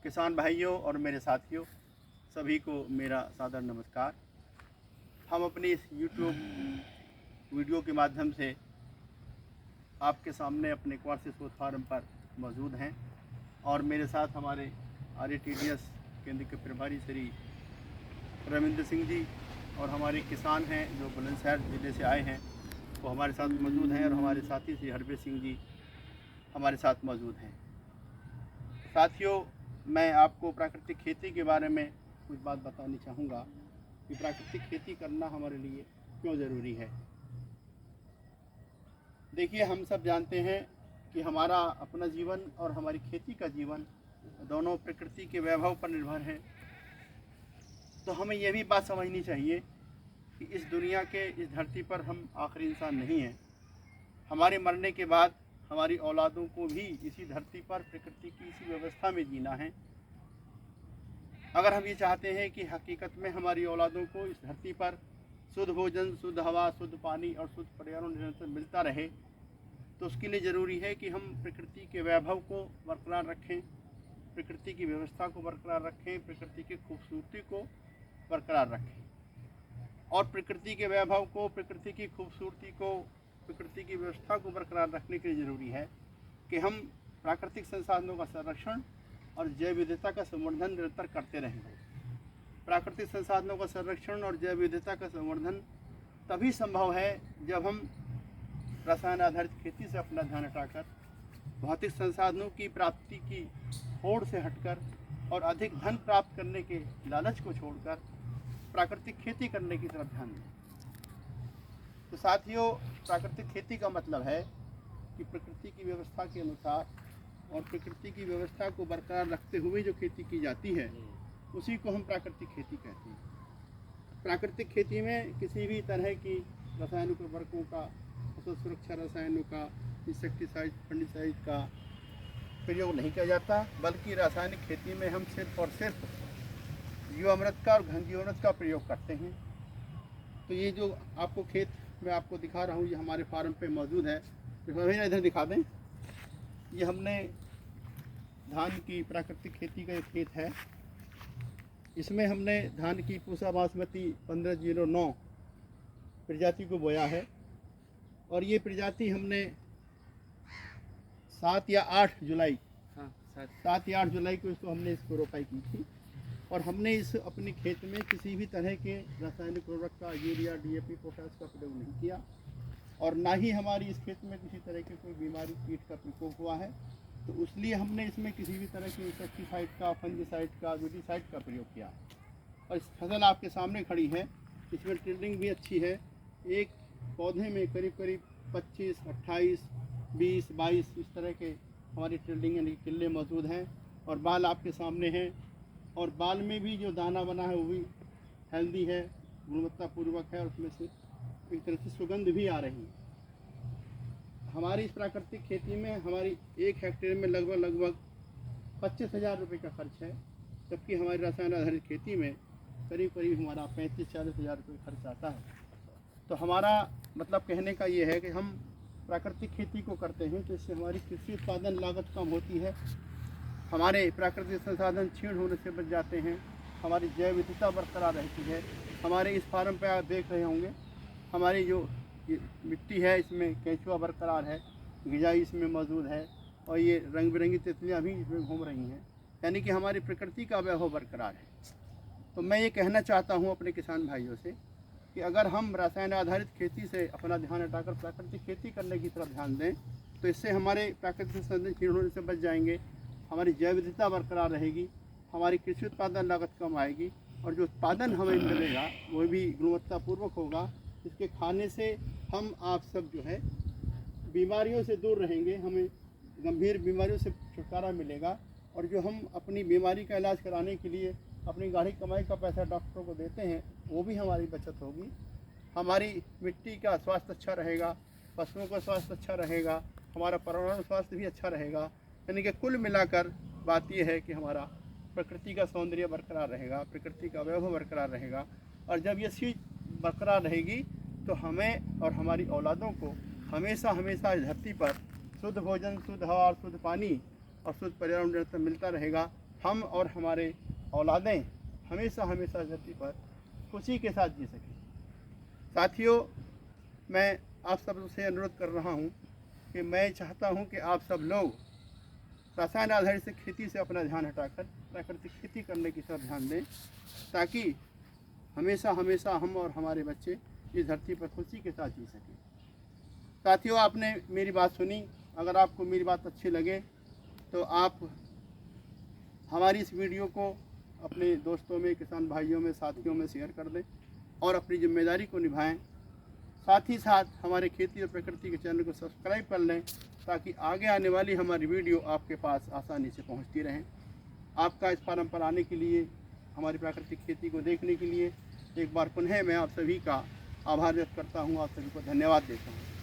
किसान भाइयों और मेरे साथियों सभी को मेरा सादर नमस्कार। हम अपनी इस YouTube वीडियो के माध्यम से आपके सामने अपने क्वार्सी सोच फार्म पर मौजूद हैं और मेरे साथ हमारे RATDS केंद्र के प्रभारी श्री रविंद्र सिंह जी और हमारे किसान हैं जो बुलंदशहर ज़िले से आए हैं वो हमारे साथ मौजूद हैं और हमारे साथी श्री हरवेश सिंह जी हमारे साथ मौजूद हैं। साथियों, मैं आपको प्राकृतिक खेती के बारे में कुछ बात बतानी चाहूँगा कि प्राकृतिक खेती करना हमारे लिए क्यों ज़रूरी है। देखिए, हम सब जानते हैं कि हमारा अपना जीवन और हमारी खेती का जीवन दोनों प्रकृति के वैभव पर निर्भर है। तो हमें यह भी बात समझनी चाहिए कि इस दुनिया के इस धरती पर हम आखिरी इंसान नहीं हैं। हमारे मरने के बाद हमारी औलादों को भी इसी धरती पर प्रकृति की इसी व्यवस्था में जीना है। अगर हम ये चाहते हैं कि हकीकत में हमारी औलादों को इस धरती पर शुद्ध भोजन, शुद्ध हवा, शुद्ध पानी और शुद्ध पर्यावरण निरंतर मिलता रहे, तो उसके लिए ज़रूरी है कि हम प्रकृति के वैभव को बरकरार रखें, प्रकृति की व्यवस्था को बरकरार रखें, प्रकृति की खूबसूरती को बरकरार रखें। और प्रकृति के वैभव को, प्रकृति की खूबसूरती को, प्रकृति की व्यवस्था को बरकरार रखने के लिए ज़रूरी है कि हम प्राकृतिक संसाधनों का संरक्षण और जैव विविधता का संवर्धन निरंतर करते रहें। प्राकृतिक संसाधनों का संरक्षण और जैव विविधता का संवर्धन तभी संभव है जब हम रसायन आधारित खेती से अपना ध्यान हटाकर भौतिक संसाधनों की प्राप्ति की होड़ से हटकर और अधिक धन प्राप्त करने के लालच को छोड़कर प्राकृतिक खेती करने की तरफ ध्यान दें। तो साथियों, प्राकृतिक खेती का मतलब है कि प्रकृति की व्यवस्था के अनुसार और प्रकृति की व्यवस्था को बरकरार रखते हुए जो खेती की जाती है उसी को हम प्राकृतिक खेती कहते हैं। प्राकृतिक खेती में किसी भी तरह की रासायनिक उर्वरकों का, फसल सुरक्षा रसायनों का, इंसेक्टिसाइड, फंगिसाइड का प्रयोग नहीं किया जाता, बल्कि रासायनिक खेती में हम सिर्फ और सिर्फ जीवामृत का और घन जीवामृत का प्रयोग करते हैं। तो ये जो आपको खेत मैं आपको दिखा रहा हूँ, ये हमारे फार्म पे मौजूद है। भैया इधर दिखा दें। ये हमने धान की प्राकृतिक खेती का एक खेत है। इसमें हमने धान की पूसा बासमती 1509 प्रजाति को बोया है और ये प्रजाति हमने 7 या 8 जुलाई को इसको रोपाई की थी। और हमने इस अपने खेत में किसी भी तरह के रासायनिक उर्वरक का, यूरिया, DAP, पोटास का प्रयोग नहीं किया और ना ही हमारी इस खेत में किसी तरह की कोई बीमारी, कीट का प्रकोप हुआ है। तो इसलिए हमने इसमें किसी भी तरह की इंसेक्टिसाइड का, फंगिसाइड का, वीडिसाइड का प्रयोग किया। और इस फसल आपके सामने खड़ी है, इसमें टिल्डिंग भी अच्छी है। एक पौधे में करीब करीब 25, 28, 20, 22 इस तरह के हमारी टिल्डिंग यानी टिल्ले मौजूद हैं और बाल आपके सामने हैं। और बाल में भी जो दाना बना है वो भी हेल्दी है, गुणवत्तापूर्वक है और उसमें से एक तरह से सुगंध भी आ रही है। हमारी इस प्राकृतिक खेती में हमारी 1 हेक्टेयर में लगभग 25,000 रुपये का खर्च है, जबकि हमारी रसायन आधारित खेती में करीब हमारा 35-40 हज़ार रुपये खर्च आता है। तो हमारा मतलब कहने का ये है कि हम प्राकृतिक खेती को करते हैं तो इससे हमारी कृषि उत्पादन लागत कम होती है, हमारे प्राकृतिक संसाधन छीण होने से बच जाते हैं, हमारी जैव विविधता बरकरार रहती है। हमारे इस फार्म पे आप देख रहे होंगे हमारी जो मिट्टी है इसमें केंचुआ बरकरार है, गिजाई इसमें मौजूद है और ये रंग बिरंगी तितलियाँ भी इसमें घूम रही हैं, यानी कि हमारी प्रकृति का वैभव बरकरार है। तो मैं ये कहना चाहता हूँ अपने किसान भाइयों से कि अगर हम रसायन आधारित खेती से अपना ध्यान हटाकर प्राकृतिक खेती करने की तरफ ध्यान दें तो इससे हमारे प्राकृतिक संसाधन छीण होने से बच जाएंगे, हमारी जैव विविधता बरकरार रहेगी, हमारी कृषि उत्पादन लागत कम आएगी और जो उत्पादन हमें मिलेगा वो भी गुणवत्तापूर्वक होगा। इसके खाने से हम आप सब जो है बीमारियों से दूर रहेंगे, हमें गंभीर बीमारियों से छुटकारा मिलेगा और जो हम अपनी बीमारी का इलाज कराने के लिए अपनी गाढ़ी कमाई का पैसा डॉक्टरों को देते हैं वो भी हमारी बचत होगी। हमारी मिट्टी का स्वास्थ्य अच्छा रहेगा, पशुओं का स्वास्थ्य अच्छा रहेगा, हमारा पर्यावरण स्वास्थ्य भी अच्छा रहेगा। यानी कि कुल मिलाकर बात यह है कि हमारा प्रकृति का सौंदर्य बरकरार रहेगा, प्रकृति का वैभव बरकरार रहेगा और जब ये चीज़ बरकरार रहेगी तो हमें और हमारी औलादों को हमेशा हमेशा इस धरती पर शुद्ध भोजन, शुद्ध हवा, शुद्ध पानी और शुद्ध पर्यावरण निरंतर मिलता रहेगा। हम और हमारे औलादें हमेशा हमेशा धरती पर खुशी के साथ जी सकें। साथियों, मैं आप सब से अनुरोध कर रहा हूँ कि मैं चाहता हूँ कि आप सब लोग रसायन आधारित से खेती से अपना ध्यान हटाकर प्राकृतिक खेती करने की तरफ ध्यान दें, ताकि हमेशा हमेशा हम और हमारे बच्चे इस धरती पर खुशी के साथ जी सकें। साथियों, आपने मेरी बात सुनी। अगर आपको मेरी बात अच्छी लगे तो आप हमारी इस वीडियो को अपने दोस्तों में, किसान भाइयों में, साथियों में शेयर कर दें और अपनी जिम्मेदारी को निभाएं। साथ ही साथ हमारे खेती और प्रकृति के चैनल को सब्सक्राइब कर लें, ताकि आगे आने वाली हमारी वीडियो आपके पास आसानी से पहुंचती रहें। आपका इस फार्म पर आने के लिए, हमारी प्राकृतिक खेती को देखने के लिए एक बार पुनः मैं आप सभी का आभार व्यक्त करता हूं, आप सभी को धन्यवाद देता हूं।